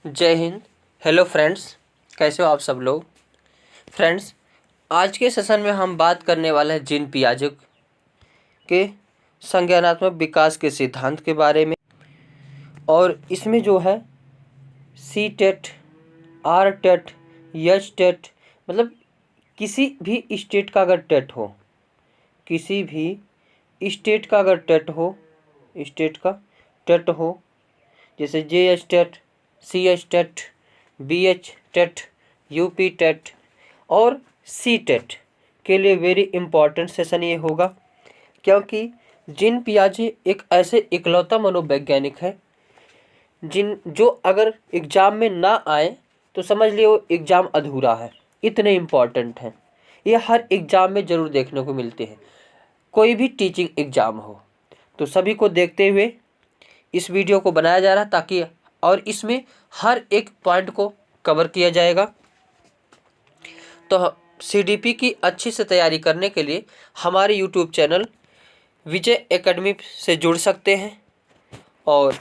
जय Hind. Hello friends, कैसे हो आप सब लोग। फ्रेंड्स, आज के सेशन में हम बात करने वाले हैं जीन पियाजे के संज्ञानात्मक विकास के सिद्धांत के बारे में। और इसमें जो है C TET, R TET, H TET, मतलब किसी भी स्टेट का अगर टेट हो, किसी भी स्टेट का अगर टेट हो, स्टेट का टेट हो, जैसे J H TET, C H TET, B H TET, UP TET और सी टेट के लिए वेरी इम्पॉर्टेंट सेशन ये होगा, क्योंकि जीन पियाजे एक ऐसे इकलौता मनोवैज्ञानिक है जो अगर एग्ज़ाम में ना आए तो समझ लियो एग्ज़ाम अधूरा है। इतने इम्पॉर्टेंट हैं ये, हर एग्ज़ाम में ज़रूर देखने को मिलते हैं, कोई भी टीचिंग एग्ज़ाम हो। तो सभी को देखते हुए इस वीडियो को बनाया जा रहा है, ताकि और इसमें हर एक पॉइंट को कवर किया जाएगा। तो सीडीपी की अच्छी से तैयारी करने के लिए हमारे यूट्यूब चैनल विजय एकेडमी से जुड़ सकते हैं। और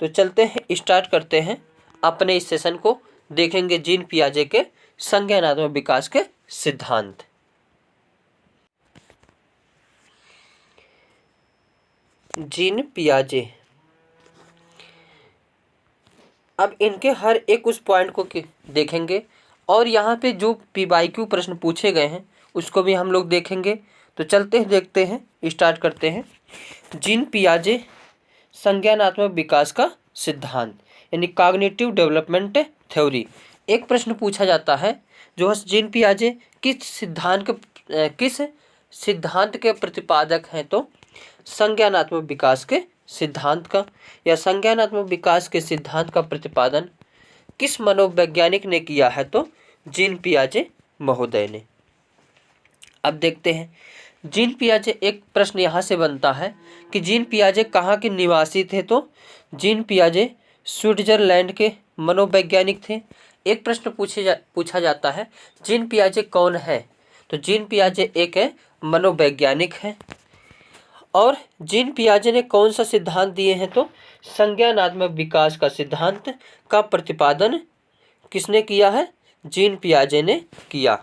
तो चलते हैं, स्टार्ट करते हैं अपने इस सेशन को। देखेंगे जीन पियाजे के संज्ञानात्मक विकास के सिद्धांत। जीन पियाजे, अब इनके हर एक उस पॉइंट को देखेंगे और यहाँ पे जो पीवाईक्यू प्रश्न पूछे गए हैं उसको भी हम लोग देखेंगे। तो चलते हैं, देखते हैं, स्टार्ट करते हैं। जीन पियाजे संज्ञानात्मक विकास का सिद्धांत यानी कॉग्निटिव डेवलपमेंट थ्योरी। एक प्रश्न पूछा जाता है जो है जीन पियाजे किस सिद्धांत के प्रतिपादक हैं, तो संज्ञानात्मक विकास के सिद्धांत का, या संज्ञानात्मक विकास के सिद्धांत का प्रतिपादन किस मनोवैज्ञानिक ने किया है, तो जीन पियाजे महोदय ने। अब देखते हैं जीन पियाजे, एक प्रश्न यहाँ से बनता है कि जीन पियाजे कहाँ के निवासी थे, तो जीन पियाजे स्विट्जरलैंड के मनोवैज्ञानिक थे। एक प्रश्न पूछा जाता है जीन पियाजे कौन है, तो जीन पियाजे एक है मनोवैज्ञानिक है। और जीन पियाजे ने कौन सा सिद्धांत दिए हैं, तो संज्ञानात्मक विकास का सिद्धांत का प्रतिपादन किसने किया है, जीन पियाजे ने किया।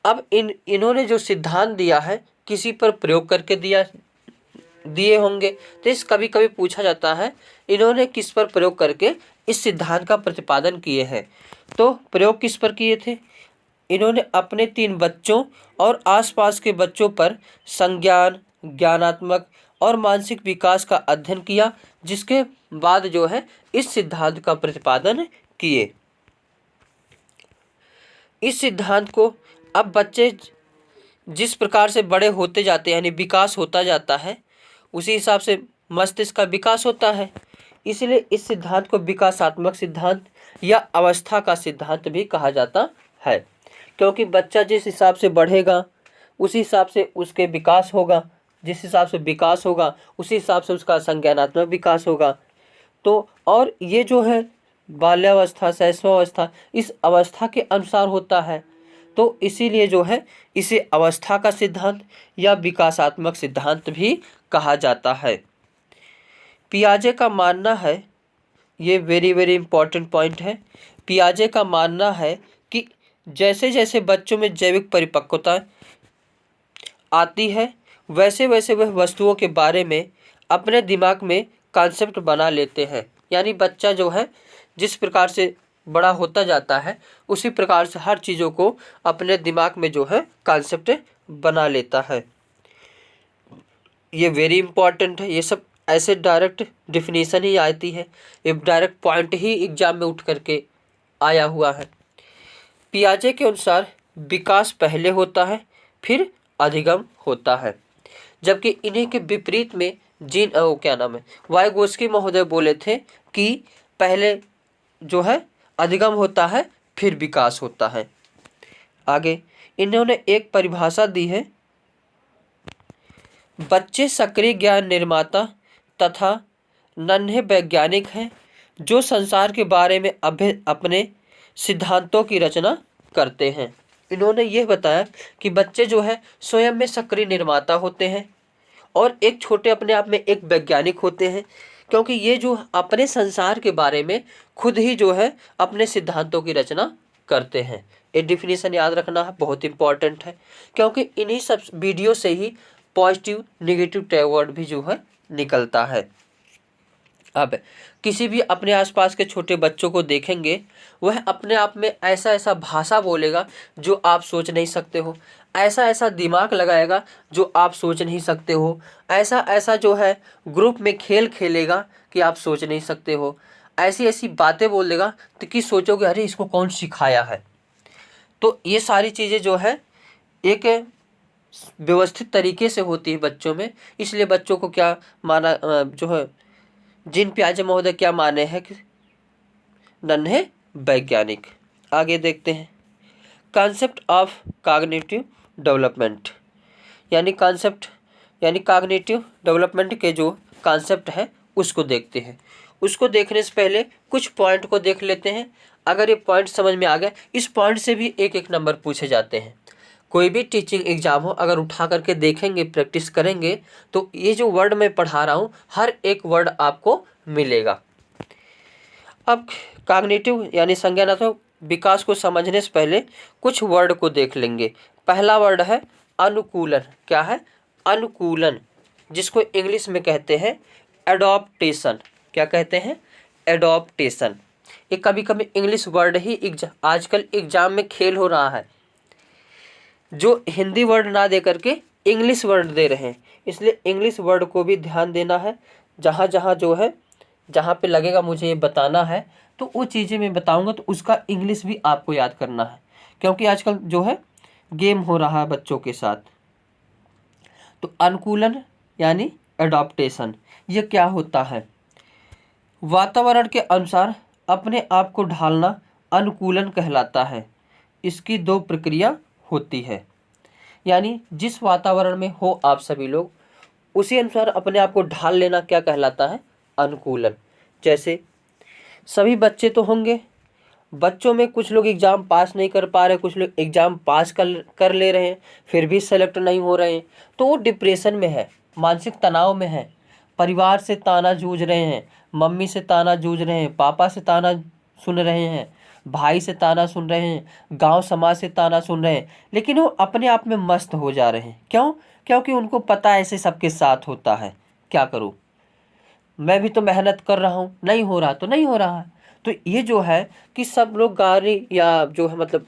अब इन्होंने जो सिद्धांत दिया है किसी पर प्रयोग करके दिए होंगे, तो इस कभी कभी पूछा जाता है इन्होंने किस पर प्रयोग करके इस सिद्धांत का प्रतिपादन किए हैं। तो प्रयोग किस पर किए थे, इन्होंने अपने 3 बच्चों और आसपास के बच्चों पर संज्ञान, ज्ञानात्मक और मानसिक विकास का अध्ययन किया, जिसके बाद जो है इस सिद्धांत का प्रतिपादन किए। इस सिद्धांत को अब बच्चे जिस प्रकार से बड़े होते जाते हैं यानी विकास होता जाता है, उसी हिसाब से मस्तिष्क का विकास होता है। इसलिए इस सिद्धांत को विकासात्मक सिद्धांत या अवस्था का सिद्धांत भी कहा जाता है, क्योंकि बच्चा जिस हिसाब से बढ़ेगा उसी हिसाब से उसके विकास होगा, जिस हिसाब से विकास होगा उसी हिसाब से उसका संज्ञानात्मक विकास होगा। तो और ये जो है बाल्यावस्था, शैशवावस्था, इस अवस्था के अनुसार होता है। तो इसीलिए जो है इसे अवस्था का सिद्धांत या विकासात्मक सिद्धांत भी कहा जाता है। पियाजे का मानना है, ये वेरी वेरी इंपॉर्टेंट पॉइंट है, पियाजे का मानना है कि जैसे जैसे बच्चों में जैविक परिपक्वता आती है वैसे वैसे वह वस्तुओं के बारे में अपने दिमाग में कॉन्सेप्ट बना लेते हैं। यानी बच्चा जो है जिस प्रकार से बड़ा होता जाता है उसी प्रकार से हर चीज़ों को अपने दिमाग में जो है कॉन्सेप्ट बना लेता है। ये वेरी इंपॉर्टेंट है, ये सब ऐसे डायरेक्ट डिफिनीशन ही आती है, ये डायरेक्ट पॉइंट ही एग्जाम में उठ करके आया हुआ है। पियाजे के अनुसार विकास पहले होता है फिर अधिगम होता है, जबकि इन्हीं के विपरीत में वाइगोस्की महोदय बोले थे कि पहले जो है अधिगम होता है फिर विकास होता है। आगे इन्होंने एक परिभाषा दी है, बच्चे सक्रिय ज्ञान निर्माता तथा नन्हे वैज्ञानिक हैं जो संसार के बारे में अपने सिद्धांतों की रचना करते हैं। इन्होंने यह बताया कि बच्चे जो है स्वयं में सक्रिय निर्माता होते हैं और एक छोटे अपने आप में एक वैज्ञानिक होते हैं, क्योंकि ये जो अपने संसार के बारे में खुद ही जो है अपने सिद्धांतों की रचना करते हैं। ये डिफिनीशन याद रखना है, बहुत इंपॉर्टेंट है, क्योंकि इन्हीं सब वीडियो से ही पॉजिटिव नेगेटिव टैग वर्ड भी जो है निकलता है। अब किसी भी अपने आसपास के छोटे बच्चों को देखेंगे, वह अपने आप में ऐसा ऐसा भाषा बोलेगा जो आप सोच नहीं सकते हो, ऐसा ऐसा दिमाग लगाएगा जो आप सोच नहीं सकते हो, ऐसा ऐसा जो है ग्रुप में खेल खेलेगा कि आप सोच नहीं सकते हो, ऐसी ऐसी बातें बोल देगा तो कि सोचोगे अरे इसको कौन सिखाया है। तो ये सारी चीज़ें जो है एक व्यवस्थित तरीके से होती है बच्चों में। इसलिए बच्चों को क्या माना जो है जिन प्याजे महोदय क्या माने हैं कि नन्हे वैज्ञानिक। आगे देखते हैं कॉन्सेप्ट ऑफ कॉग्निटिव डेवलपमेंट, यानी कॉग्निटिव डेवलपमेंट के जो कॉन्सेप्ट है उसको देखते हैं। उसको देखने से पहले कुछ पॉइंट को देख लेते हैं। अगर ये पॉइंट समझ में आ गए, इस पॉइंट से भी एक एक नंबर पूछे जाते हैं। कोई भी टीचिंग एग्जाम हो, अगर उठा करके देखेंगे, प्रैक्टिस करेंगे, तो ये जो वर्ड मैं पढ़ा रहा हूँ हर एक वर्ड आपको मिलेगा। अब कॉग्निटिव यानी संज्ञानात्मक विकास को समझने से पहले कुछ वर्ड को देख लेंगे। पहला वर्ड है अनुकूलन। क्या है? अनुकूलन, जिसको इंग्लिश में कहते हैं एडॉप्टेशन। क्या कहते हैं? एडॉप्टेशन। ये कभी कभी इंग्लिश वर्ड ही आजकल एग्जाम में खेल हो रहा है, जो हिंदी वर्ड ना दे करके इंग्लिश वर्ड दे रहे हैं। इसलिए इंग्लिश वर्ड को भी ध्यान देना है। जहाँ जहाँ जो है जहाँ पे लगेगा मुझे ये बताना है, तो वो चीज़ें मैं बताऊंगा, तो उसका इंग्लिश भी आपको याद करना है, क्योंकि आजकल जो है गेम हो रहा है बच्चों के साथ। तो अनुकूलन यानी एडॉप्टेशन, ये क्या होता है? वातावरण के अनुसार अपने आप को ढालना अनुकूलन कहलाता है। इसकी दो प्रक्रिया होती है, यानी जिस वातावरण में हो आप सभी लोग, उसी अनुसार अपने आप को ढाल लेना क्या कहलाता है? अनुकूलन। जैसे सभी बच्चे तो होंगे, बच्चों में कुछ लोग एग्ज़ाम पास नहीं कर पा रहे, कुछ लोग एग्ज़ाम पास कर ले रहे हैं, फिर भी सेलेक्ट नहीं हो रहे हैं, तो वो डिप्रेशन में है, मानसिक तनाव में है, परिवार से ताना जूझ रहे हैं, मम्मी से ताना जूझ रहे हैं, पापा से ताना सुन रहे हैं, भाई से ताना सुन रहे हैं, गांव समाज से ताना सुन रहे हैं, लेकिन वो अपने आप में मस्त हो जा रहे हैं। क्यों? क्योंकि उनको पता है ऐसे सबके साथ होता है। क्या करूँ, मैं भी तो मेहनत कर रहा हूँ, नहीं हो रहा तो नहीं हो रहा है। तो ये जो है कि सब लोग गाली या जो है मतलब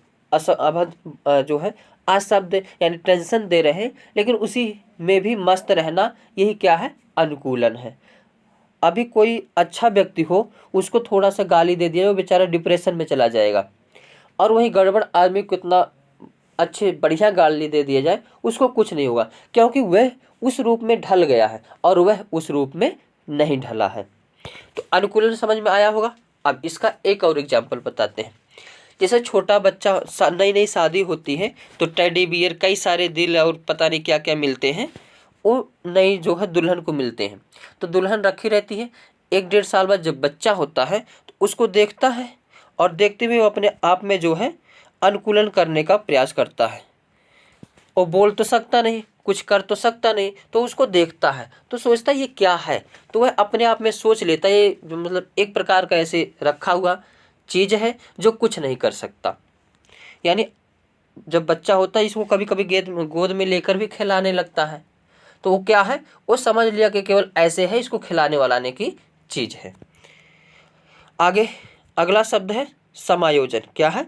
जो है अशब्द यानी टेंशन दे रहे हैं, लेकिन उसी में भी मस्त रहना, यही क्या है? अनुकूलन है। अभी कोई अच्छा व्यक्ति हो, उसको थोड़ा सा गाली दे दिया, वो बेचारा डिप्रेशन में चला जाएगा, और वही गड़बड़ आदमी को कितना अच्छे बढ़िया गाली दे दिया जाए, उसको कुछ नहीं होगा, क्योंकि वह उस रूप में ढल गया है और वह उस रूप में नहीं ढला है। तो अनुकूलन समझ में आया होगा। अब इसका एक और एग्जाम्पल बताते हैं। जैसे छोटा बच्चा, नई नई शादी होती है, तो टेडी बियर, कई सारे दिल और पता नहीं क्या क्या मिलते हैं, वो नई जो है दुल्हन को मिलते हैं। तो दुल्हन रखी रहती है। 1-1.5 साल बाद जब बच्चा होता है तो उसको देखता है, और देखते हुए वो अपने आप में जो है अनुकूलन करने का प्रयास करता है। वो बोल तो सकता नहीं, कुछ कर तो सकता नहीं, तो उसको देखता है तो सोचता है ये क्या है, तो वह अपने आप में सोच लेता है ये मतलब एक प्रकार का ऐसे रखा हुआ चीज़ है जो कुछ नहीं कर सकता। यानी जब बच्चा होता है, इसको कभी कभी गोद में लेकर भी खिलाने लगता है, तो वो क्या है, वो समझ लिया कि केवल ऐसे है, इसको खिलाने वालाने की चीज़ है। आगे अगला शब्द है समायोजन। क्या है?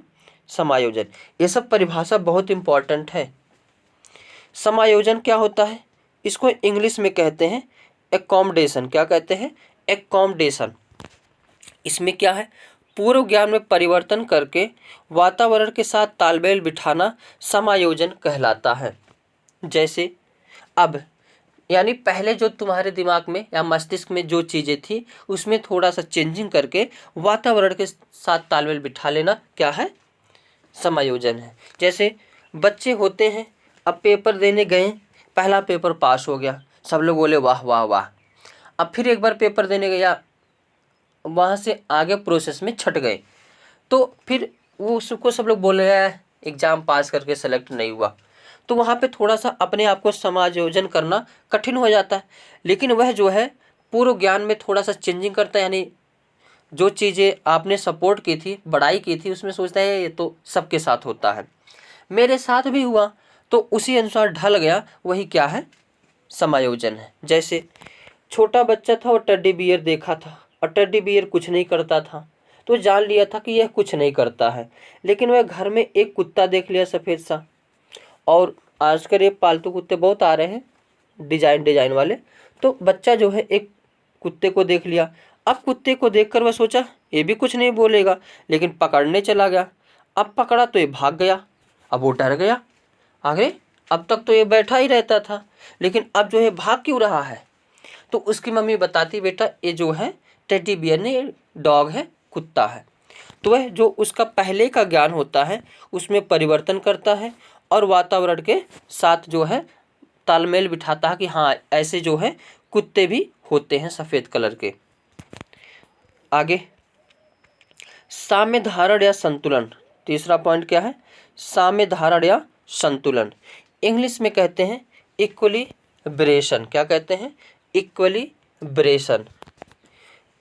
समायोजन। ये सब परिभाषा बहुत इंपॉर्टेंट है। समायोजन क्या होता है? इसको इंग्लिश में कहते हैं एकोमोडेशन। क्या कहते हैं? एकोमोडेशन। इसमें क्या है? पूर्व ज्ञान में परिवर्तन करके वातावरण के साथ तालमेल बिठाना समायोजन कहलाता है। जैसे अब यानी पहले जो तुम्हारे दिमाग में या मस्तिष्क में जो चीज़ें थी, उसमें थोड़ा सा चेंजिंग करके वातावरण के साथ तालमेल बिठा लेना क्या है? समायोजन है। जैसे बच्चे होते हैं, अब पेपर देने गए, पहला पेपर पास हो गया, सब लोग बोले वाह वाह वाह। अब फिर एक बार पेपर देने गया, वहाँ से आगे प्रोसेस में छट गए, तो फिर वो उसको सब लोग बोले एग्ज़ाम पास करके सेलेक्ट नहीं हुआ, तो वहाँ पे थोड़ा सा अपने आप को समायोजन करना कठिन हो जाता है। लेकिन वह जो है पूर्व ज्ञान में थोड़ा सा चेंजिंग करता है, यानी जो चीज़ें आपने सपोर्ट की थी, बड़ाई की थी, उसमें सोचता है ये तो सबके साथ होता है, मेरे साथ भी हुआ, तो उसी अनुसार ढल गया। वही क्या है? समायोजन है। जैसे छोटा बच्चा था और टेडी बियर देखा था, और टेडी बियर कुछ नहीं करता था, तो जान लिया था कि यह कुछ नहीं करता है। लेकिन वह घर में एक कुत्ता देख लिया सफ़ेद सा, और आजकल ये पालतू कुत्ते बहुत आ रहे हैं डिजाइन वाले, तो बच्चा जो है एक कुत्ते को देख लिया। अब कुत्ते को देखकर वह सोचा ये भी कुछ नहीं बोलेगा, लेकिन पकड़ने चला गया। अब पकड़ा तो ये भाग गया, अब वो डर गया। आगे अब तक तो ये बैठा ही रहता था, लेकिन अब जो है भाग क्यों रहा है? तो उसकी मम्मी बताती, बेटा ये जो है टेडी बियर नहीं, ये डॉग है, कुत्ता है। तो वह जो उसका पहले का ज्ञान होता है उसमें परिवर्तन करता है, और वातावरण के साथ जो है तालमेल बिठाता है कि हाँ ऐसे जो है कुत्ते भी होते हैं सफ़ेद कलर के। आगे साम्य धारण या संतुलन, तीसरा पॉइंट क्या है? साम्य धारण या संतुलन। इंग्लिश में कहते हैं इक्विलिब्रेशन। क्या कहते हैं? इक्विलिब्रेशन।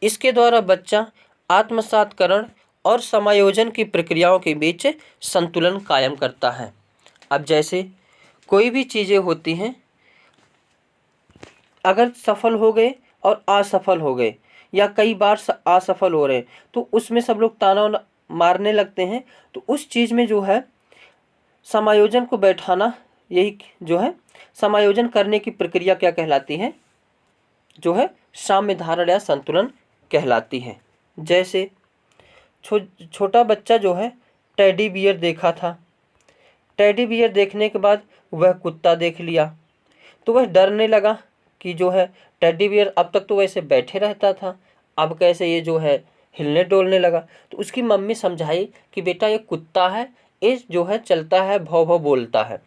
इसके द्वारा बच्चा आत्मसातकरण और समायोजन की प्रक्रियाओं के बीच संतुलन कायम करता है। अब जैसे कोई भी चीज़ें होती हैं, अगर सफल हो गए और असफल हो गए, या कई बार असफल हो रहे हैं, तो उसमें सब लोग ताना मारने लगते हैं। तो उस चीज़ में जो है समायोजन को बैठाना, यही जो है समायोजन करने की प्रक्रिया क्या कहलाती है? जो है साम्य धारण या संतुलन कहलाती है। जैसे छोटा बच्चा जो है टेडी बियर देखा था, टेडी बियर देखने के बाद वह कुत्ता देख लिया, तो वह डरने लगा कि जो है टेडी बियर अब तक तो वैसे बैठे रहता था, अब कैसे ये जो है हिलने डोलने लगा। तो उसकी मम्मी समझाई कि बेटा ये कुत्ता है, ये जो है चलता है, भौ भौ बोलता है।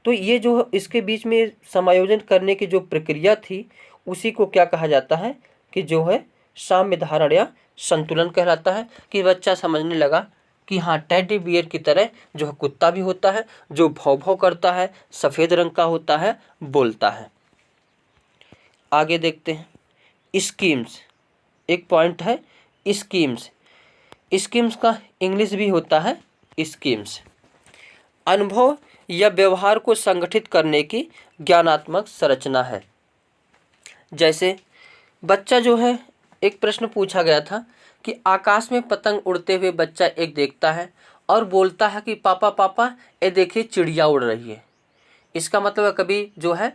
तो ये जो इसके बीच में समायोजन करने की जो प्रक्रिया थी, उसी को क्या कहा जाता है? कि जो है साम्य धारण या संतुलन कहलाता है। कि बच्चा समझने लगा कि हाँ टेडी बियर की तरह जो है कुत्ता भी होता है, जो भौ भौ करता है, सफ़ेद रंग का होता है, बोलता है। आगे देखते हैं स्कीम्स। एक पॉइंट है स्कीम्स। स्कीम्स का इंग्लिश भी होता है स्कीम्स। अनुभव या व्यवहार को संगठित करने की ज्ञानात्मक संरचना है। जैसे बच्चा जो है, एक प्रश्न पूछा गया था कि आकाश में पतंग उड़ते हुए बच्चा एक देखता है और बोलता है कि पापा पापा ये देखिए चिड़िया उड़ रही है। इसका मतलब कभी जो है,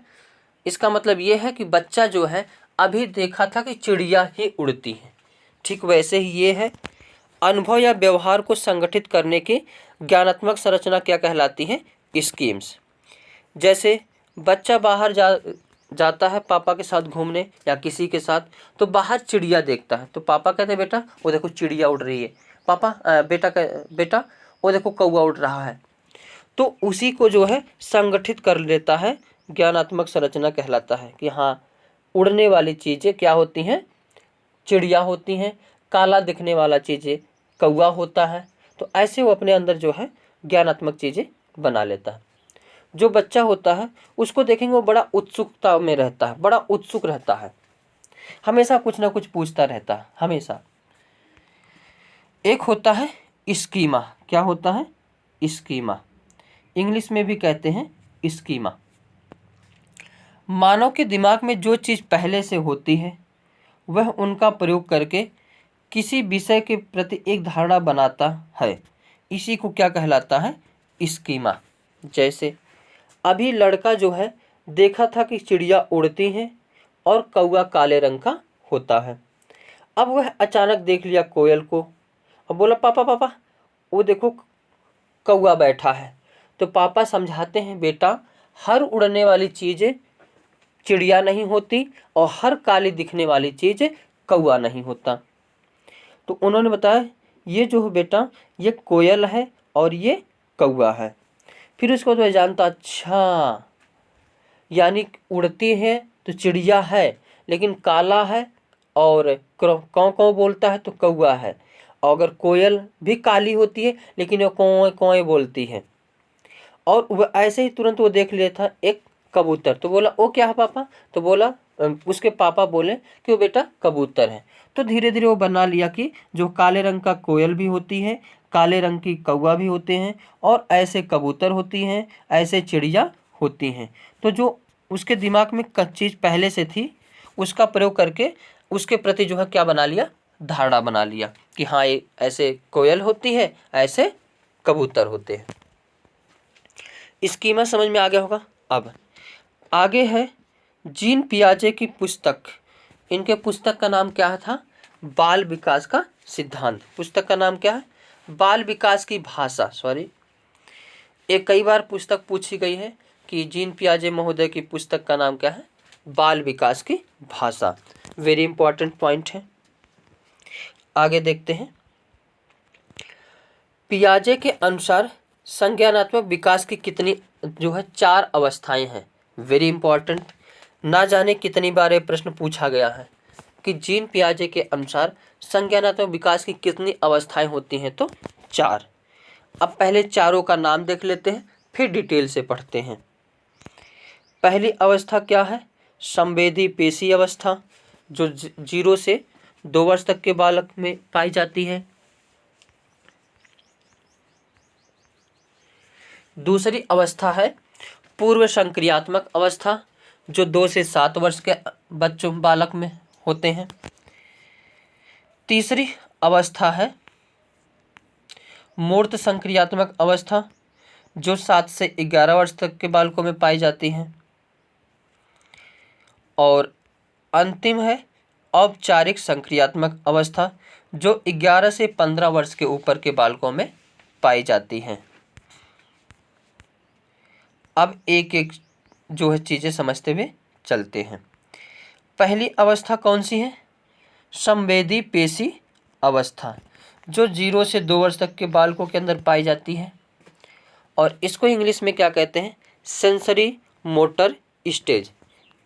इसका मतलब ये है कि बच्चा जो है अभी देखा था कि चिड़िया ही उड़ती है। ठीक वैसे ही ये है अनुभव या व्यवहार को संगठित करने की ज्ञानात्मक संरचना क्या कहलाती है? स्कीम्स। जैसे बच्चा बाहर जाता है पापा के साथ घूमने या किसी के साथ, तो बाहर चिड़िया देखता है, तो पापा कहते हैं बेटा वो देखो चिड़िया उड़ रही है, पापा बेटा वो देखो कौवा उड़ रहा है। तो उसी को जो है संगठित कर लेता है, ज्ञानात्मक संरचना कहलाता है। कि हाँ उड़ने वाली चीज़ें क्या होती हैं? चिड़िया होती हैं। काला दिखने वाला चीज़ें कौवा होता है। तो ऐसे वो अपने अंदर जो है ज्ञानात्मक चीज़ें बना लेता है। जो बच्चा होता है उसको देखेंगे वो बड़ा उत्सुकता में रहता है, बड़ा उत्सुक रहता है, हमेशा कुछ ना कुछ पूछता रहता है, हमेशा। एक होता है स्कीमा। क्या होता है? स्कीमा। इंग्लिश में भी कहते हैं स्कीमा। मानव के दिमाग में जो चीज़ पहले से होती है वह उनका प्रयोग करके किसी विषय के प्रति एक धारणा बनाता है। इसी को क्या कहलाता है? स्कीमा। जैसे अभी लड़का जो है देखा था कि चिड़िया उड़ती हैं और कौवा काले रंग का होता है। अब वह अचानक देख लिया कोयल को और बोला पापा पापा वो देखो कौवा बैठा है। तो पापा समझाते हैं बेटा हर उड़ने वाली चीज़ें चिड़िया नहीं होती और हर काली दिखने वाली चीज़ कौवा नहीं होता। तो उन्होंने बताया ये जो है बेटा ये कोयल है और ये कौवा है। फिर उसको तो जानता, अच्छा यानी उड़ती है तो चिड़िया है, लेकिन काला है और कौं कौं बोलता है तो कौवा है। और अगर कोयल भी काली होती है लेकिन वो कौं कौं बोलती है। और वह ऐसे ही तुरंत वो देख लिया था एक कबूतर, तो बोला वो क्या है पापा? तो बोला उसके पापा बोले कि वो बेटा कबूतर है। तो धीरे धीरे वो बना लिया कि जो काले रंग का कोयल भी होती है, काले रंग की कौवा भी होते हैं, और ऐसे कबूतर होती हैं, ऐसे चिड़िया होती हैं। तो जो उसके दिमाग में चीज़ पहले से थी उसका प्रयोग करके उसके प्रति जो है क्या बना लिया, धारणा बना लिया कि हाँ ये ऐसे कोयल होती है, ऐसे कबूतर होते हैं। स्कीमा समझ में आ गया होगा। अब आगे है जीन पियाजे की पुस्तक। इनके पुस्तक का नाम क्या था, बाल विकास का सिद्धांत। पुस्तक का नाम क्या है, बाल विकास की भाषा। सॉरी, एक कई बार पुस्तक पूछी गई है कि जीन पियाजे महोदय की पुस्तक का नाम क्या है, बाल विकास की भाषा। वेरी इंपॉर्टेंट पॉइंट है। आगे देखते हैं। पियाजे के अनुसार संज्ञानात्मक विकास की कितनी जो है 4 अवस्थाएं हैं। वेरी इंपॉर्टेंट, ना जाने कितनी बार ये प्रश्न पूछा गया है कि जीन पियाजे के अनुसार संज्ञानात्मक विकास की कितनी अवस्थाएं होती हैं, तो 4। अब पहले चारों का नाम देख लेते हैं, फिर डिटेल से पढ़ते हैं। पहली अवस्था क्या है, संवेदी पेशी अवस्था, जो 0 से 2 वर्ष तक के बालक में पाई जाती है। दूसरी अवस्था है पूर्व संक्रियात्मक अवस्था, जो 2 से 7 वर्ष के बच्चों बालक में होते हैं। तीसरी अवस्था है मूर्त संक्रियात्मक अवस्था, जो 7 से 11 वर्ष तक के बालकों में पाई जाती है। और अंतिम है औपचारिक संक्रियात्मक अवस्था, जो 11 से 15 वर्ष के ऊपर के बालकों में पाई जाती है। अब एक एक जो है चीज़ें समझते हुए चलते हैं। पहली अवस्था कौन सी है, संवेदी पेशी अवस्था, जो 0 से 2 वर्ष तक के बालकों के अंदर पाई जाती है। और इसको इंग्लिश में क्या कहते हैं, सेंसरी मोटर स्टेज।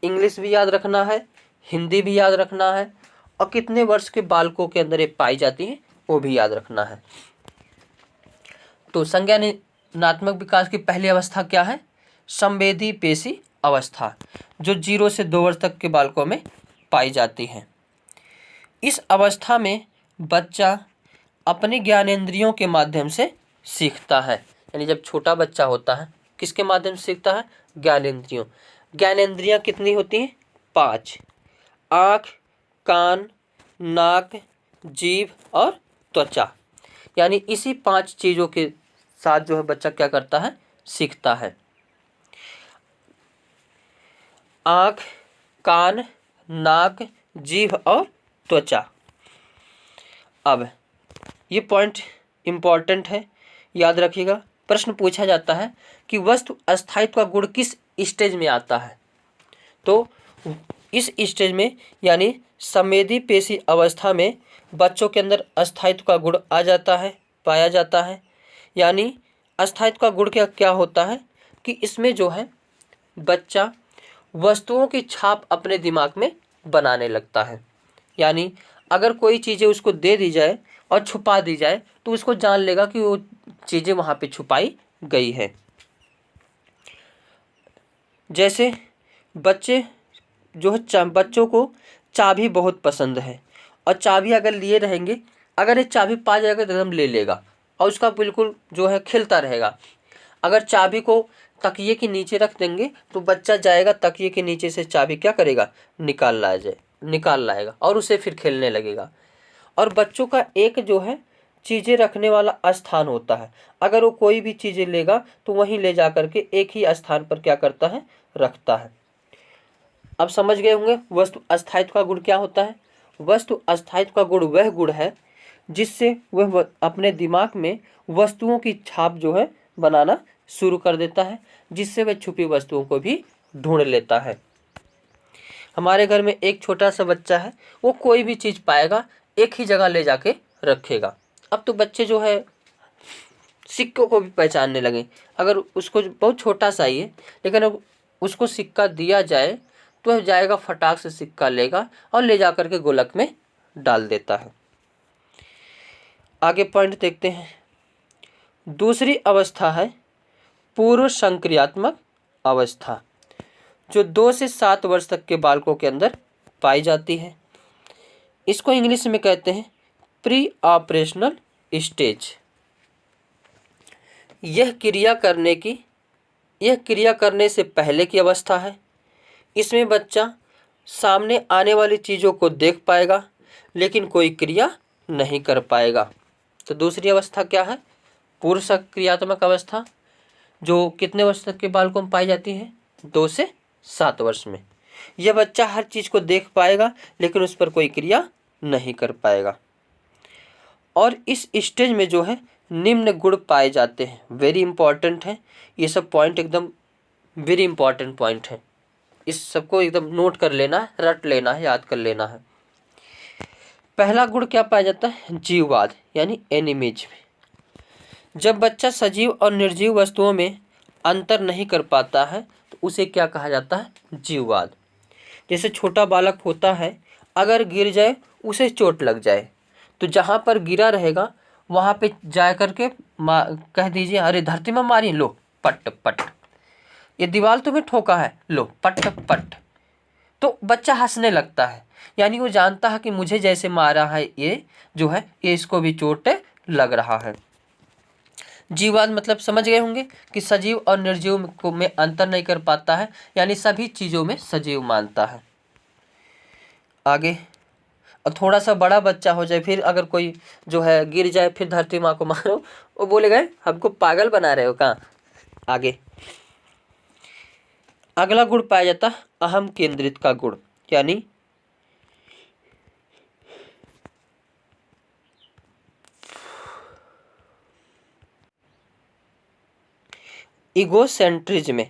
इंग्लिश भी याद रखना है, हिंदी भी याद रखना है, और कितने वर्ष के बालकों के अंदर ये पाई जाती है वो भी याद रखना है। तो संज्ञानात्मक विकास की पहली अवस्था क्या है, संवेदी पेशी अवस्था, जो 0 से 2 वर्ष तक के बालकों में पाई जाती है। इस अवस्था में बच्चा अपने ज्ञानेंद्रियों के माध्यम से सीखता है। यानी जब छोटा बच्चा होता है किसके माध्यम से सीखता है, ज्ञानेंद्रियों। ज्ञानेंद्रियां कितनी होती हैं, 5। आँख, कान, नाक, जीभ और त्वचा। यानी इसी 5 चीज़ों के साथ जो है बच्चा क्या करता है, सीखता है। आँख, कान, नाक, जीभ और त्वचा। अब ये पॉइंट इम्पॉर्टेंट है, याद रखिएगा। प्रश्न पूछा जाता है कि वस्तु अस्थायित्व का गुण किस स्टेज में आता है, तो इस स्टेज में यानी संवेदी पेशी अवस्था में बच्चों के अंदर अस्थायित्व का गुण आ जाता है, पाया जाता है। यानी अस्थायित्व का गुण क्या क्या होता है कि इसमें जो है बच्चा वस्तुओं की छाप अपने दिमाग में बनाने लगता है। यानी अगर कोई चीज़ें उसको दे दी जाए और छुपा दी जाए तो उसको जान लेगा कि वो चीज़ें वहाँ पे छुपाई गई है। जैसे बच्चे जो है बच्चों को चाबी बहुत पसंद है, और चाबी अगर लिए रहेंगे, अगर ये चाबी पा जाएगा तो एकदम ले लेगा और उसका बिल्कुल जो है खिलता रहेगा। अगर चाबी को तकिए के नीचे रख देंगे तो बच्चा जाएगा तकिए के नीचे से चाबी क्या करेगा, निकाल लाएगा और उसे फिर खेलने लगेगा। और बच्चों का एक जो है चीज़ें रखने वाला स्थान होता है, अगर वो कोई भी चीज़ें लेगा तो वहीं ले जा करके एक ही स्थान पर क्या करता है, रखता है। अब समझ गए होंगे वस्तु अस्थायित्व का गुण क्या होता है। वस्तु अस्थायित्व का गुण वह गुण है जिससे वह अपने दिमाग में वस्तुओं की छाप जो है बनाना शुरू कर देता है, जिससे वह छुपी वस्तुओं को भी ढूंढ लेता है। हमारे घर में एक छोटा सा बच्चा है, वो कोई भी चीज़ पाएगा एक ही जगह ले जाके रखेगा। अब तो बच्चे जो है सिक्कों को भी पहचानने लगे। अगर उसको बहुत छोटा सा ही है लेकिन अब उसको सिक्का दिया जाए तो वह जाएगा फटाक से सिक्का लेगा और ले जा कर के गोलक में डाल देता है। आगे पॉइंट देखते हैं। दूसरी अवस्था है पूर्व संक्रियात्मक अवस्था, जो 2 से 7 वर्ष तक के बालकों के अंदर पाई जाती है। इसको इंग्लिश में कहते हैं प्री ऑपरेशनल स्टेज। यह क्रिया करने से पहले की अवस्था है। इसमें बच्चा सामने आने वाली चीज़ों को देख पाएगा लेकिन कोई क्रिया नहीं कर पाएगा। तो दूसरी अवस्था क्या है? पूर्व सक्रियात्मक अवस्था, जो कितने वर्ष तक के बालकों में पाई जाती है? 2 से 7 वर्ष में। यह बच्चा हर चीज़ को देख पाएगा लेकिन उस पर कोई क्रिया नहीं कर पाएगा। और इस स्टेज में जो है निम्न गुण पाए जाते हैं। वेरी इंपॉर्टेंट है ये सब पॉइंट, एकदम वेरी इंपॉर्टेंट पॉइंट है। इस सबको एकदम नोट कर लेना है, रट लेना है, याद कर लेना है। पहला गुण क्या पाया जाता है? जीववाद यानी एनिमिज्म। जब बच्चा सजीव और निर्जीव वस्तुओं में अंतर नहीं कर पाता है तो उसे क्या कहा जाता है? जीववाद। जैसे छोटा बालक होता है, अगर गिर जाए, उसे चोट लग जाए, तो जहाँ पर गिरा रहेगा वहाँ पे जा कर के कह दीजिए, अरे धरती में मारी, लो पट पट। ये दीवार तुम्हें ठोका है, लो पट पट। तो बच्चा हंसने लगता है, यानी वो जानता है कि मुझे जैसे मारा है ये जो है, ये इसको भी चोट लग रहा है। जीववाद मतलब समझ गए होंगे कि सजीव और निर्जीव को में अंतर नहीं कर पाता है, यानी सभी चीज़ों में सजीव मानता है। आगे, और थोड़ा सा बड़ा बच्चा हो जाए, फिर अगर कोई जो है गिर जाए, फिर धरती माँ को मारो, वो बोलेगा हमको पागल बना रहे हो कहाँ। आगे अगला गुण पाया जाता है अहम केंद्रित का गुण, यानी इगोसेंट्रिज्म,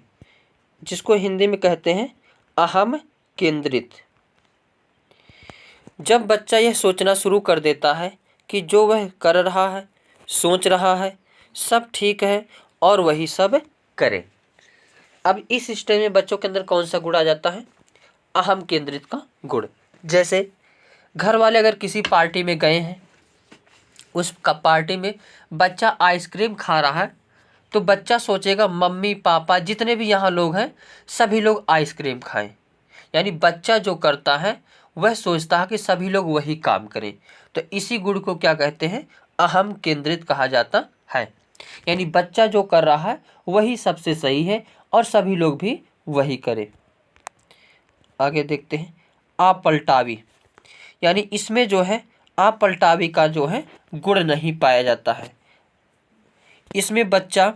जिसको हिंदी में कहते हैं अहम केंद्रित। जब बच्चा यह सोचना शुरू कर देता है कि जो वह कर रहा है, सोच रहा है, सब ठीक है और वही सब करे। अब इस स्टेज में बच्चों के अंदर कौन सा गुण आ जाता है? अहम केंद्रित का गुण। जैसे घर वाले अगर किसी पार्टी में गए हैं, उस पार्टी में बच्चा आइसक्रीम खा रहा है, तो बच्चा सोचेगा मम्मी पापा जितने भी यहाँ लोग हैं सभी लोग आइसक्रीम खाएं। यानी बच्चा जो करता है वह सोचता है कि सभी लोग वही काम करें। तो इसी गुण को क्या कहते हैं? अहम केंद्रित कहा जाता है। यानी बच्चा जो कर रहा है वही सबसे सही है और सभी लोग भी वही करें। आगे देखते हैं आपलटावी, यानी इसमें जो है आपलटावी का जो है गुण नहीं पाया जाता है। इसमें बच्चा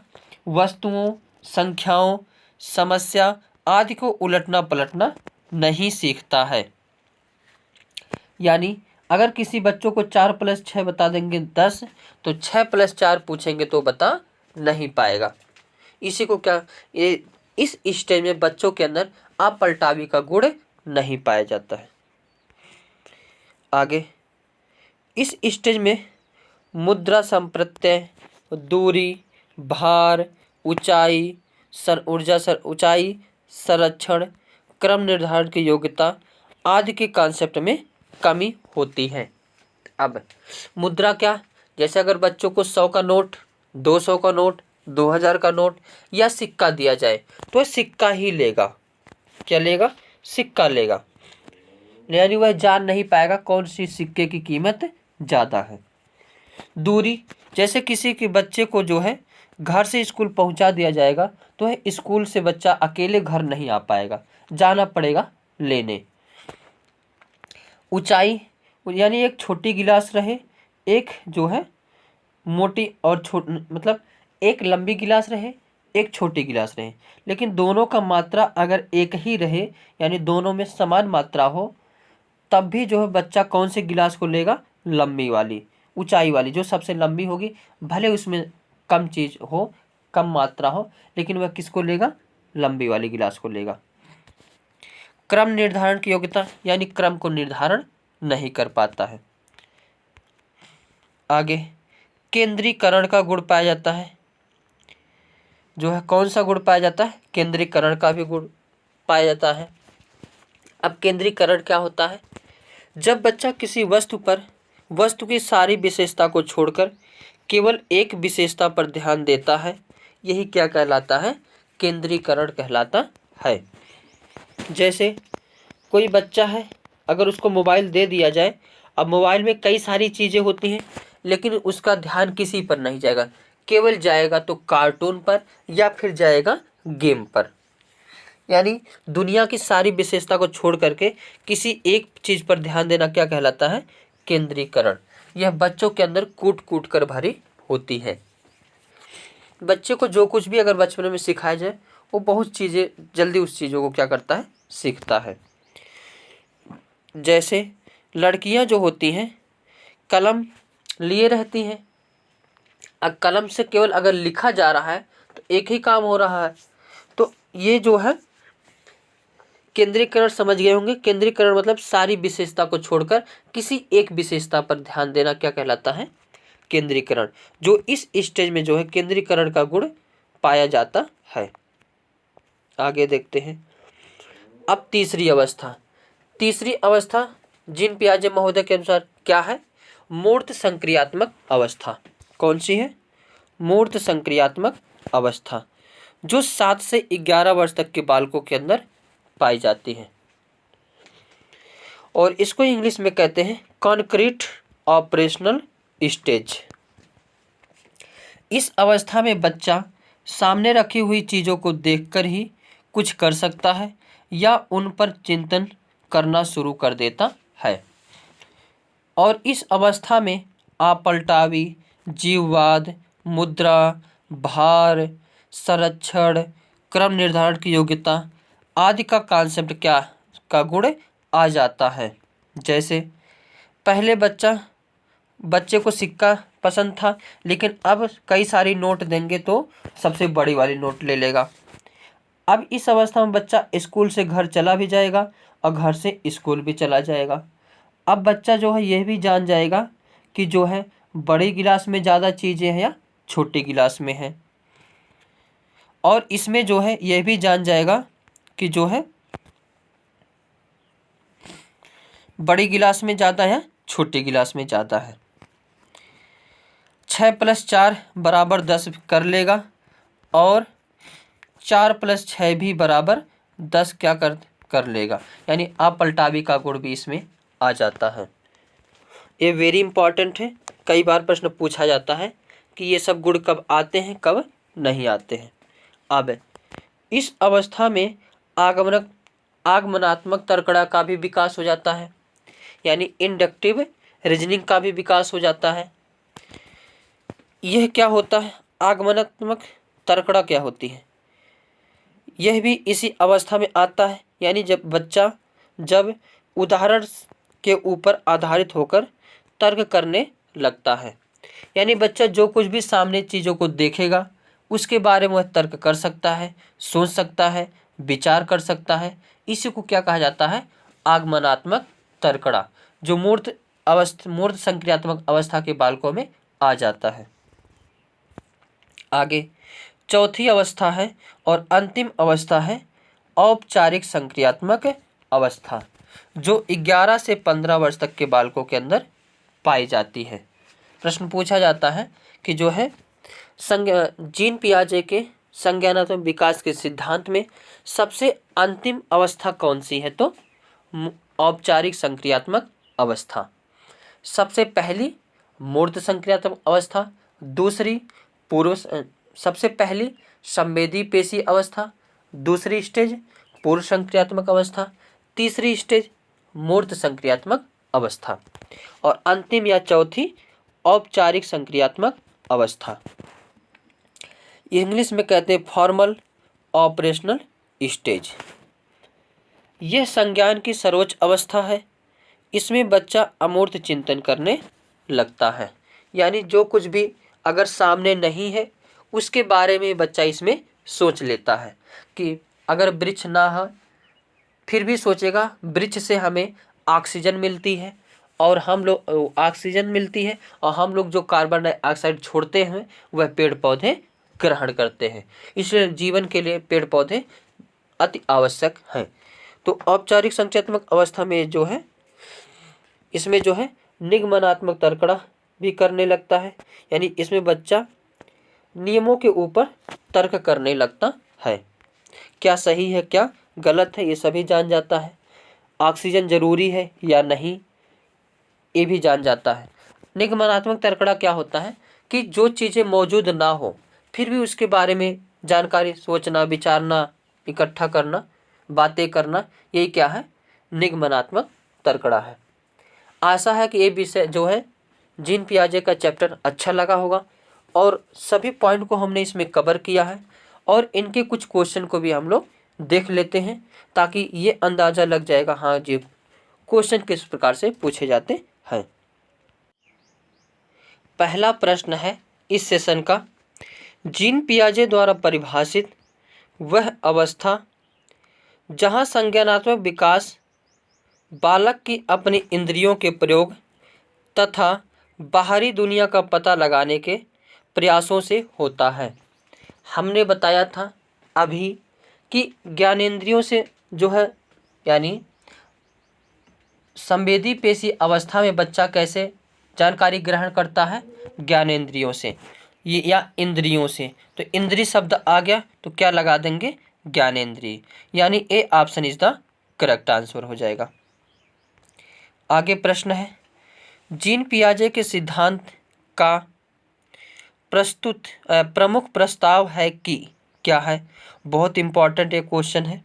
वस्तुओं, संख्याओं, समस्या आदि को उलटना पलटना नहीं सीखता है। यानी अगर किसी बच्चों को 4 + 6 बता देंगे 10, तो 6 + 4 पूछेंगे तो बता नहीं पाएगा। इसी को क्या, ये इस स्टेज में बच्चों के अंदर आपलटावी का गुण नहीं पाया जाता है। आगे इस स्टेज में मुद्रा संप्रत्यय, दूरी, भार, ऊंचाई, ऊंचाई, संरक्षण, क्रम निर्धारण की योग्यता आदि के कॉन्सेप्ट में कमी होती है। अब मुद्रा क्या, जैसे अगर बच्चों को 100 का नोट, 200 का नोट, 2000 का नोट या सिक्का दिया जाए तो वह सिक्का ही लेगा। क्या लेगा? सिक्का लेगा। यानी वह जान नहीं पाएगा कौन सी सिक्के की कीमत ज़्यादा है। दूरी, जैसे किसी के बच्चे को जो है घर से स्कूल पहुंचा दिया जाएगा तो वह स्कूल से बच्चा अकेले घर नहीं आ पाएगा, जाना पड़ेगा लेने। ऊंचाई, यानी एक छोटी गिलास रहे, एक जो है मोटी और मतलब एक लंबी गिलास रहे, एक छोटी गिलास रहे, लेकिन दोनों का मात्रा अगर एक ही रहे, यानी दोनों में समान मात्रा हो, तब भी जो है बच्चा कौन से गिलास को लेगा? लंबी वाली, ऊंचाई वाली, जो सबसे लंबी होगी। भले उसमें कम चीज़ हो, कम मात्रा हो, लेकिन वह किसको लेगा? लंबी वाली गिलास को लेगा। क्रम निर्धारण की योग्यता, यानी क्रम को निर्धारण नहीं कर पाता है। आगे केंद्रीकरण का गुण पाया जाता है। जो है कौन सा गुण पाया जाता है? केंद्रीकरण का भी गुण पाया जाता है। अब केंद्रीकरण क्या होता है? जब बच्चा किसी वस्तु की सारी विशेषता को छोड़कर केवल एक विशेषता पर ध्यान देता है, यही क्या कहलाता है? केंद्रीकरण कहलाता है। जैसे कोई बच्चा है, अगर उसको मोबाइल दे दिया जाए, अब मोबाइल में कई सारी चीज़ें होती हैं, लेकिन उसका ध्यान किसी पर नहीं जाएगा, केवल जाएगा तो कार्टून पर या फिर जाएगा गेम पर। यानी दुनिया की सारी विशेषता को छोड़ करके किसी एक चीज़ पर ध्यान देना क्या कहलाता है? केंद्रीकरण। यह बच्चों के अंदर कूट कूट कर भरी होती है। बच्चे को जो कुछ भी अगर बचपन में सिखाया जाए, वो बहुत चीज़ें जल्दी उस चीज़ों को क्या करता है? सीखता है। जैसे लड़कियां जो होती हैं कलम लिए रहती हैं, अब कलम से केवल अगर लिखा जा रहा है तो एक ही काम हो रहा है। तो ये जो है केंद्रीकरण समझ गए होंगे। केंद्रीकरण मतलब सारी विशेषता को छोड़कर किसी एक विशेषता पर ध्यान देना क्या कहलाता है? केंद्रीकरण। जो इस स्टेज में जो है केंद्रीकरण का गुण पाया जाता है। आगे देखते हैं। अब तीसरी अवस्था। तीसरी अवस्था जीन पियाजे महोदय के अनुसार क्या है? मूर्त संक्रियात्मक अवस्था। कौन सी है? मूर्त संक्रियात्मक अवस्था, जो 7 से 11 वर्ष तक के बालकों के अंदर पाई जाती है, और इसको इंग्लिश में कहते हैं कॉन्क्रीट ऑपरेशनल स्टेज। इस अवस्था में बच्चा सामने रखी हुई चीज़ों को देखकर ही कुछ कर सकता है या उन पर चिंतन करना शुरू कर देता है, और इस अवस्था में आपलटावी, जीववाद, मुद्रा, भार, संरक्षण, क्रम निर्धारण की योग्यता आदि का कॉन्सेप्ट क्या का गुण आ जाता है। जैसे पहले बच्चे को सिक्का पसंद था, लेकिन अब कई सारी नोट देंगे तो सबसे बड़ी वाली नोट ले लेगा। अब इस अवस्था में बच्चा स्कूल से घर चला भी जाएगा और घर से स्कूल भी चला जाएगा। अब बच्चा जो है यह भी जान जाएगा कि जो है बड़ी गिलास में ज़्यादा चीज़ें हैं या छोटी गिलास में है, और इसमें जो है यह भी जान जाएगा कि जो है बड़ी गिलास में ज़्यादा है, छोटी गिलास में ज़्यादा है। 6 + 4 = 10 कर लेगा, और 4 + 6 भी बराबर 10 क्या कर लेगा। यानी अपलटावी का गुण भी इसमें आ जाता है। ये वेरी इंपॉर्टेंट है, कई बार प्रश्न पूछा जाता है कि ये सब गुण कब आते हैं, कब नहीं आते हैं। अब इस अवस्था में आगमनात्मक तर्कणा का भी विकास हो जाता है, यानी इंडक्टिव रीजनिंग का भी विकास हो जाता है। यह क्या होता है? आगमनात्मक तर्कणा क्या होती है? यह भी इसी अवस्था में आता है, यानी जब उदाहरण के ऊपर आधारित होकर तर्क करने लगता है। यानी बच्चा जो कुछ भी सामने चीज़ों को देखेगा उसके बारे में वह तर्क कर सकता है, सोच सकता है, विचार कर सकता है। इसी को क्या कहा जाता है? आगमनात्मक तर्कणा, जो मूर्त संक्रियात्मक अवस्था के बालकों में आ जाता है। आगे चौथी अवस्था है और अंतिम अवस्था है औपचारिक संक्रियात्मक अवस्था, जो 11 से 15 वर्ष तक के बालकों के अंदर पाई जाती है। प्रश्न पूछा जाता है कि जो है जीन पियाजे के संज्ञानात्मक विकास के सिद्धांत में सबसे अंतिम अवस्था कौन सी है? तो औपचारिक संक्रियात्मक अवस्था। सबसे पहली मूर्त संक्रियात्मक अवस्था, दूसरी सबसे पहली संवेदी पेशी अवस्था, दूसरी स्टेज पूर्व संक्रियात्मक अवस्था, तीसरी स्टेज मूर्त संक्रियात्मक अवस्था, और अंतिम या चौथी औपचारिक संक्रियात्मक अवस्था। इंग्लिश में कहते हैं फॉर्मल ऑपरेशनल स्टेज। यह संज्ञान की सर्वोच्च अवस्था है। इसमें बच्चा अमूर्त चिंतन करने लगता है, यानी जो कुछ भी अगर सामने नहीं है उसके बारे में बच्चा इसमें सोच लेता है कि अगर वृक्ष ना हो फिर भी सोचेगा वृक्ष से हमें ऑक्सीजन मिलती है, और हम लोग जो कार्बन डाइऑक्साइड छोड़ते हैं वह पेड़ पौधे ग्रहण करते हैं। इसलिए जीवन के लिए पेड़ पौधे अति आवश्यक हैं। तो औपचारिक संख्यात्मक अवस्था में जो है इसमें जो है निगमनात्मक तर्कणा भी करने लगता है, यानी इसमें बच्चा नियमों के ऊपर तर्क करने लगता है, क्या सही है क्या गलत है, ये सभी जान जाता है। ऑक्सीजन जरूरी है या नहीं, ये भी जान जाता है। निगमनात्मक तर्कड़ा क्या होता है कि जो चीज़ें मौजूद ना हो फिर भी उसके बारे में जानकारी सोचना, विचारना, इकट्ठा करना, बातें करना, यही क्या है, निगमनात्मक तर्कड़ा है। आशा है कि ये विषय जो है जीन पियाजे का चैप्टर अच्छा लगा होगा और सभी पॉइंट को हमने इसमें कवर किया है और इनके कुछ क्वेश्चन को भी हम लोग देख लेते हैं ताकि ये अंदाज़ा लग जाएगा हाँ जी क्वेश्चन किस प्रकार से पूछे जाते हैं। पहला प्रश्न है इस सेशन का, जीन पियाजे द्वारा परिभाषित वह अवस्था जहाँ संज्ञानात्मक विकास बालक की अपनी इंद्रियों के प्रयोग तथा बाहरी दुनिया का पता लगाने के प्रयासों से होता है। हमने बताया था अभी कि ज्ञानेंद्रियों से जो है यानी संवेदी पेशी अवस्था में बच्चा कैसे जानकारी ग्रहण करता है, ज्ञानेंद्रियों से ये या इंद्रियों से। तो इंद्रिय शब्द आ गया तो क्या लगा देंगे, ज्ञानेंद्रिय, यानी A option is the correct answer हो जाएगा। आगे प्रश्न है, जीन पियाजे के सिद्धांत का प्रमुख प्रस्ताव है कि क्या है। बहुत इंपॉर्टेंट एक क्वेश्चन है।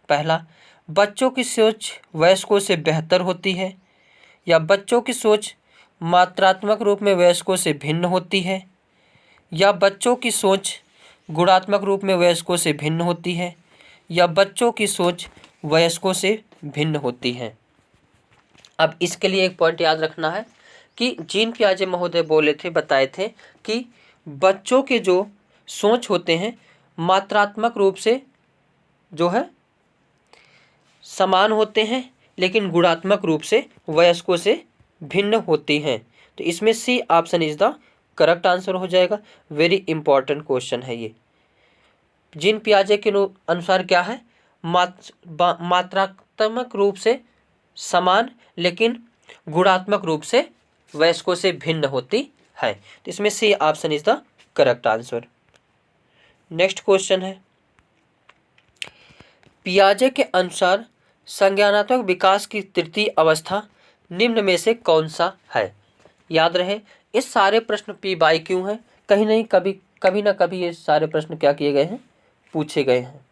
पहला, बच्चों की सोच वयस्कों से बेहतर होती है या बच्चों की सोच मात्रात्मक रूप में वयस्कों से भिन्न होती है या बच्चों की सोच गुणात्मक रूप में वयस्कों से भिन्न होती है या बच्चों की सोच वयस्कों से भिन्न होती है। अब इसके लिए एक पॉइंट याद रखना है कि जीन पियाजे महोदय बोले थे, बताए थे कि बच्चों के जो सोच होते हैं मात्रात्मक रूप से जो है समान होते हैं लेकिन गुणात्मक रूप से वयस्कों से भिन्न होती हैं। तो इसमें C option is the correct answer हो जाएगा। वेरी इंपॉर्टेंट क्वेश्चन है ये। जीन पियाजे के अनुसार क्या है, मात्रात्मक रूप से समान लेकिन गुणात्मक रूप से वयस्कों से भिन्न होती है। तो इसमें C option is the correct answer. Next question है, पियाजे के अनुसार संज्ञानात्मक विकास की तृतीय अवस्था निम्न में से कौन सा है। याद रहे इस सारे प्रश्न पी बाई क्यों हैं, कहीं नहीं कभी ना कभी ये सारे प्रश्न क्या किए गए हैं, पूछे गए हैं।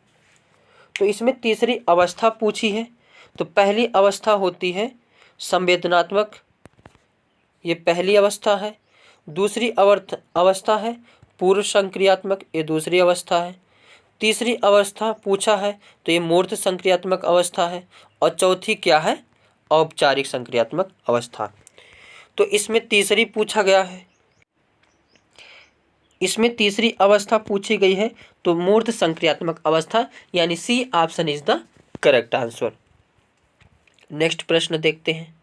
तो इसमें तीसरी अवस्था पूछी है। तो पहली अवस्था होती है संवेदनात्मक, ये पहली अवस्था है। दूसरी अवस्था है पूर्व संक्रियात्मक, ये दूसरी अवस्था है। तीसरी अवस्था पूछा है तो ये मूर्त संक्रियात्मक अवस्था है और चौथी क्या है, औपचारिक संक्रियात्मक अवस्था। तो इसमें तीसरी पूछा गया है, इसमें तीसरी अवस्था पूछी गई है तो मूर्त संक्रियात्मक अवस्था यानी C option is the correct answer. Next प्रश्न देखते हैं,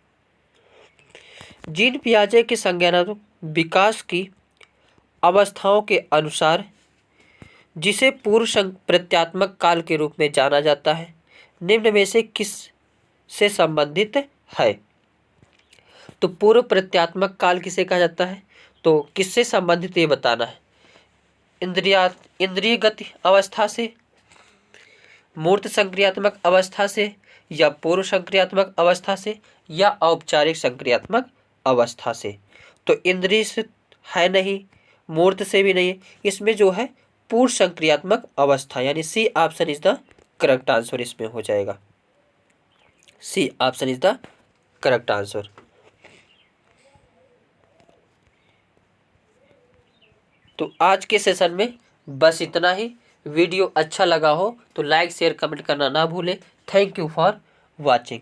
जीन पियाजे के संज्ञानात्मक विकास की अवस्थाओं के अनुसार जिसे पूर्व प्रत्यात्मक काल के रूप में जाना जाता है निम्न में से किस से संबंधित है। तो पूर्व प्रत्यात्मक काल किसे कहा जाता है, तो किससे संबंधित ये बताना है, इंद्रिय गति अवस्था से, मूर्त संक्रियात्मक अवस्था से या पूर्व संक्रियात्मक अवस्था से या औपचारिक संक्रियात्मक अवस्था से। तो इंद्रिय से है नहीं, मूर्त से भी नहीं, इसमें जो है पूर्व संक्रियात्मक अवस्था यानी C option is the correct answer इसमें हो जाएगा। C option is the correct answer. तो आज के सेशन में बस इतना ही। वीडियो अच्छा लगा हो तो लाइक शेयर कमेंट करना ना भूलें। Thank you for watching.